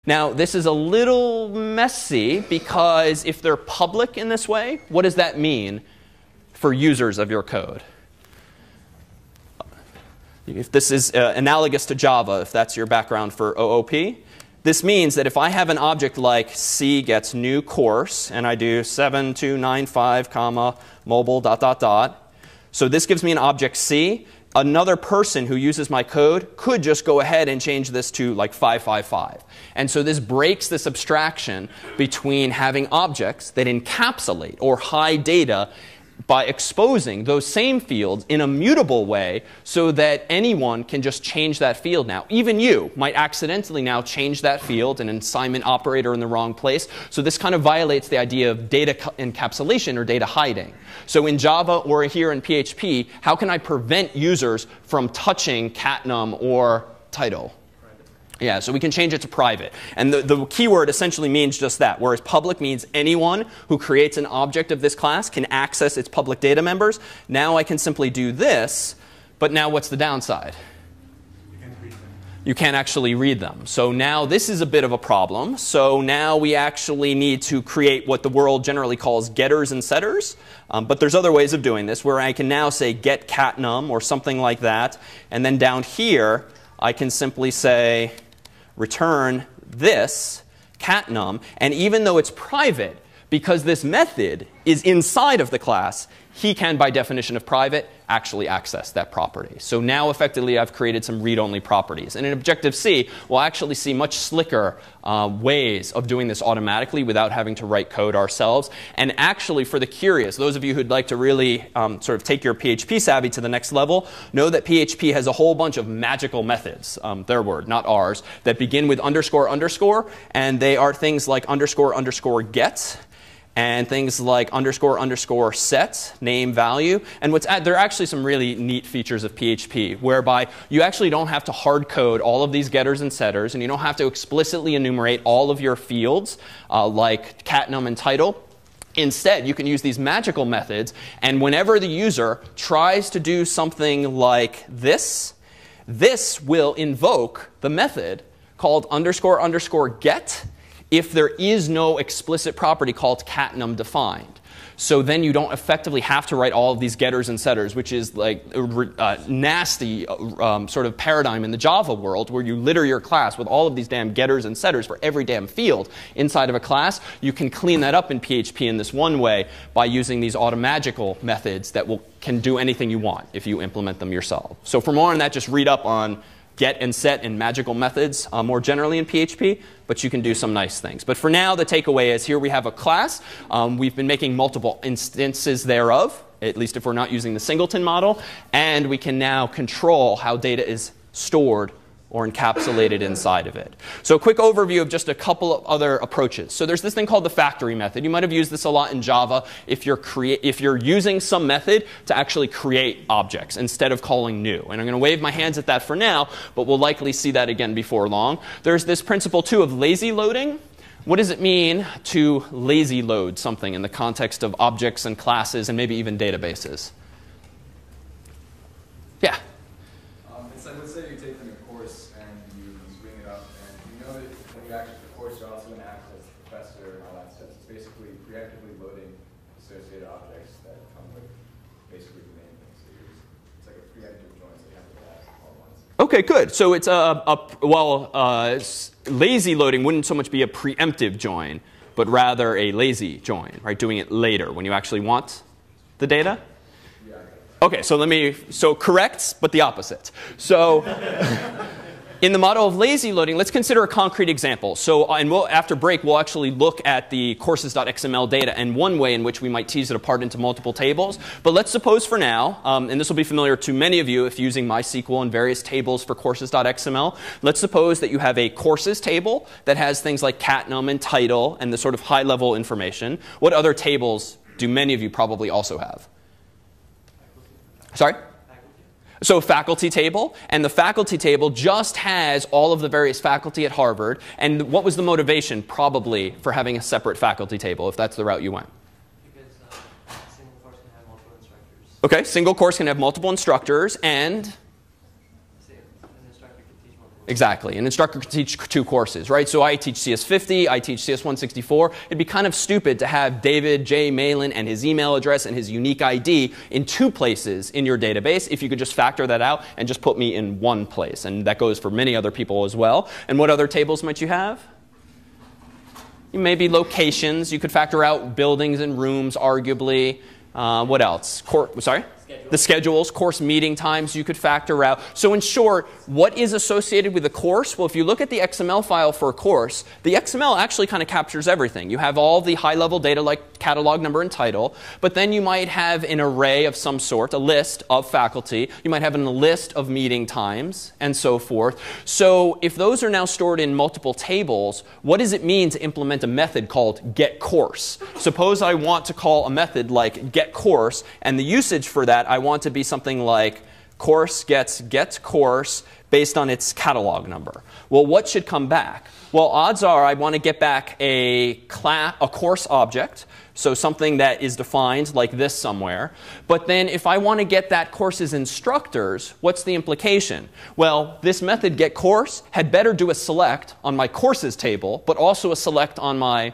Now, this is a little messy because if they're public in this way, what does that mean for users of your code? If this is analogous to Java, if that's your background for OOP, this means that if I have an object like C gets new course, and I do 7295, comma, mobile, dot, dot, dot. So this gives me an object C. Another person who uses my code could just go ahead and change this to like 555. And so this breaks this abstraction between having objects that encapsulate or hide data by exposing those same fields in a mutable way so that anyone can just change that field now. Even you might accidentally now change that field, an assignment operator in the wrong place. So this kind of violates the idea of data encapsulation or data hiding. So in Java or here in PHP, how can I prevent users from touching catnum or title? Yeah, so we can change it to private. And the keyword essentially means just that, whereas public means anyone who creates an object of this class can access its public data members. Now I can simply do this, but now what's the downside? You can't read them. You can't actually read them. So now this is a bit of a problem. So now we actually need to create what the world generally calls getters and setters. But there's other ways of doing this where I can now say get catnum or something like that. And then down here, I can simply say return this catnum. And even though it's private, because this method is inside of the class, he can, by definition of private, actually access that property. So now effectively I've created some read-only properties. And in Objective-C, we'll actually see much slicker ways of doing this automatically without having to write code ourselves. And actually, for the curious, those of you who'd like to really sort of take your PHP savvy to the next level, know that PHP has a whole bunch of magical methods, their word, not ours, that begin with underscore underscore. And they are things like underscore underscore get, and things like underscore underscore set, name value. And there are actually some really neat features of PHP whereby you actually don't have to hard code all of these getters and setters, and you don't have to explicitly enumerate all of your fields like catnum and title. Instead, you can use these magical methods, and whenever the user tries to do something like this, this will invoke the method called underscore underscore get if there is no explicit property called catnum defined. So then you don't effectively have to write all of these getters and setters, which is like a nasty sort of paradigm in the Java world where you litter your class with all of these damn getters and setters for every damn field inside of a class. You can clean that up in PHP in this one way by using these automagical methods that can do anything you want if you implement them yourself. So for more on that, just read up on get and set and magical methods more generally in PHP, but you can do some nice things. But for now, the takeaway is here we have a class. We've been making multiple instances thereof, at least if we're not using the singleton model. And we can now control how data is stored or encapsulated inside of it. So a quick overview of just a couple of other approaches. So there's this thing called the factory method. You might have used this a lot in Java if you're using some method to actually create objects instead of calling new. And I'm going to wave my hands at that for now, but we'll likely see that again before long. There's this principle, too, of lazy loading. What does it mean to lazy load something in the context of objects and classes and maybe even databases? Yeah? It's like, let's say you take them a course and you bring it up, and you know that when you access the course, you're also going to access the professor and all that stuff. It's basically preemptively loading associated objects that come with basically the main thing. So it's like a preemptive join, so you have to do that all at once. OK, good. So it's lazy loading wouldn't so much be a preemptive join, but rather a lazy join, right? Doing it later when you actually want the data. OK, so correct, but the opposite. So in the model of lazy loading, let's consider a concrete example. So after break, we'll actually look at the courses.xml data and one way in which we might tease it apart into multiple tables. But let's suppose for now, and this will be familiar to many of you if using MySQL and various tables for courses.xml, let's suppose that you have a courses table that has things like catnum and title and the sort of high-level information. What other tables do many of you probably also have? Sorry? So faculty table, and the faculty table just has all of the various faculty at Harvard. And what was the motivation probably for having a separate faculty table, if that's the route you went? Because single course can have multiple instructors. OK, single course can have multiple instructors, and An instructor can teach multiple Exactly. An instructor could teach 2 courses, right? So I teach CS50, I teach CS164. It'd be kind of stupid to have David.J.Malan and his email address and his unique ID in 2 places in your database if you could just factor that out and just put me in 1 place. And that goes for many other people as well. And what other tables might you have? Maybe locations. You could factor out buildings and rooms, arguably. What else? Sorry? The schedules, course meeting times you could factor out. So in short, what is associated with a course? Well, if you look at the XML file for a course, the XML actually kind of captures everything. You have all the high-level data like catalog number and title, but then you might have an array of some sort, a list of faculty. You might have a list of meeting times and so forth. So if those are now stored in multiple tables, what does it mean to implement a method called getCourse? Suppose I want to call a method like getCourse, and the usage for that I want to be something like course gets course based on its catalog number. Well, what should come back? Well, odds are I want to get back a course object, so something that is defined like this somewhere. But then if I want to get that course's instructors, what's the implication? Well, this method getCourse had better do a select on my courses table, but also a select on my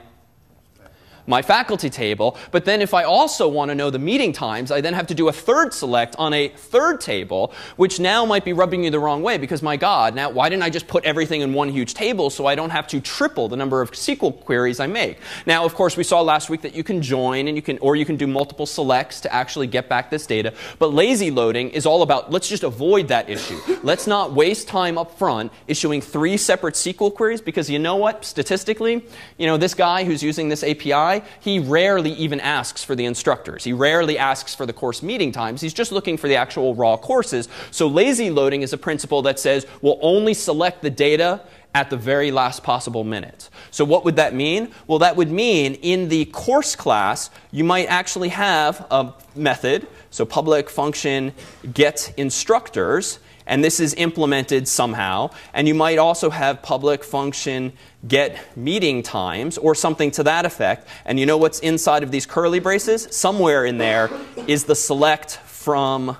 faculty table. But then if I also want to know the meeting times, I then have to do a third select on a third table, which now might be rubbing you the wrong way because, my God, now why didn't I just put everything in one huge table so I don't have to triple the number of SQL queries I make? Now, of course, we saw last week that you can join and you can do multiple selects to actually get back this data. But lazy loading is all about, let's just avoid that issue. Let's not waste time up front issuing 3 separate SQL queries because you know what? Statistically, this guy who's using this API, he rarely even asks for the instructors. He rarely asks for the course meeting times. He's just looking for the actual raw courses. So lazy loading is a principle that says we'll only select the data at the very last possible minute. So what would that mean? Well, that would mean in the course class, you might actually have a method, so public function getInstructors, and this is implemented somehow. And you might also have public function getMeetingTimes or something to that effect. And you know what's inside of these curly braces? Somewhere in there is the select from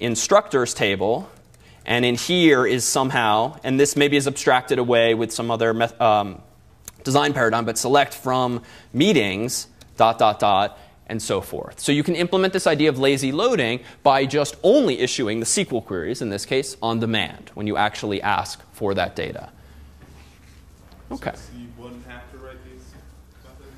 instructors table. And in here is somehow, and this maybe is abstracted away with some other design paradigm, but select from meetings, ... and so forth. So you can implement this idea of lazy loading by just only issuing the SQL queries, in this case, on demand, when you actually ask for that data. OK. So you wouldn't have to write these methods?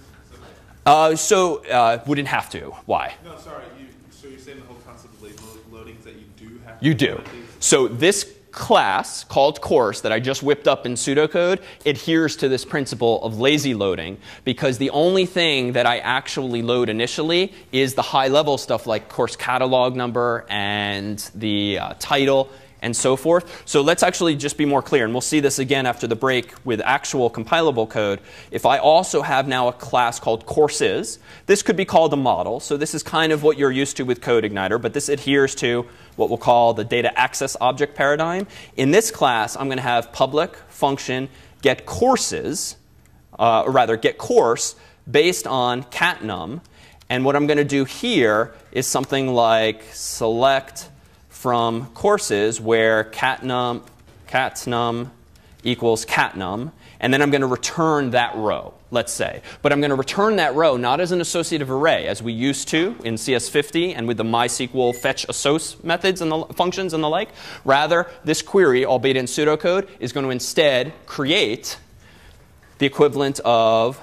Wouldn't have to. Why? No, sorry. So you're saying the whole concept of lazy loading is that you do have to You do. write these? So this class called course that I just whipped up in pseudocode adheres to this principle of lazy loading because the only thing that I actually load initially is the high-level stuff like course catalog number and the title and so forth. So let's actually just be more clear, and we'll see this again after the break with actual compilable code. If I also have now a class called courses, this could be called a model. So this is kind of what you're used to with CodeIgniter, but this adheres to what we'll call the data access object paradigm. In this class, I'm going to have public function getCourses, or rather getCourse, based on catnum. And what I'm going to do here is something like select from courses where catnum equals catnum, and then I'm going to return that row, let's say. But I'm going to return that row not as an associative array, as we used to in CS50 and with the MySQL fetch assoc methods and the functions and the like. Rather, this query, albeit in pseudocode, is going to instead create the equivalent of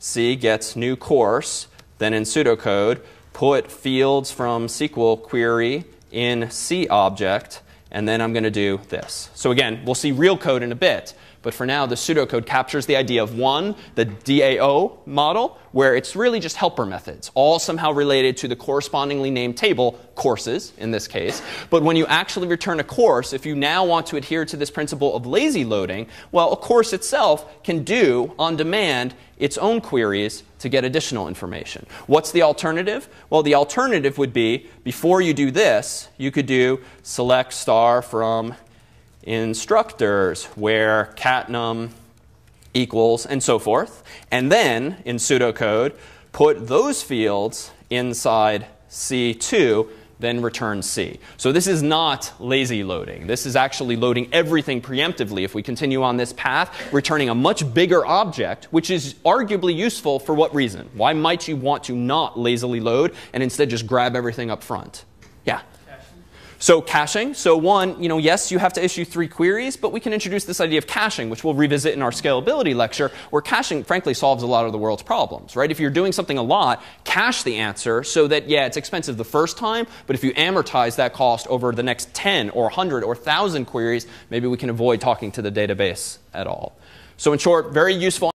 C gets new course, then in pseudocode, put fields from SQL query in C object, and then I'm going to do this. So again, we'll see real code in a bit. But for now, the pseudocode captures the idea of, one, the DAO model, where it's really just helper methods, all somehow related to the correspondingly named table, courses in this case. But when you actually return a course, if you now want to adhere to this principle of lazy loading, well, a course itself can do, on demand, its own queries to get additional information. What's the alternative? Well, the alternative would be, before you do this, you could do select star from instructors where catnum equals and so forth. And then, in pseudocode, put those fields inside C2 then return C. So this is not lazy loading. This is actually loading everything preemptively. If we continue on this path, returning a much bigger object, which is arguably useful for what reason? Why might you want to not lazily load and instead just grab everything up front? Yeah? So caching. So one, yes, you have to issue 3 queries, but we can introduce this idea of caching, which we'll revisit in our scalability lecture, where caching, frankly, solves a lot of the world's problems, right? If you're doing something a lot, cache the answer so that, yeah, it's expensive the first time, but if you amortize that cost over the next 10 or 100 or 1,000 queries, maybe we can avoid talking to the database at all. So in short, very useful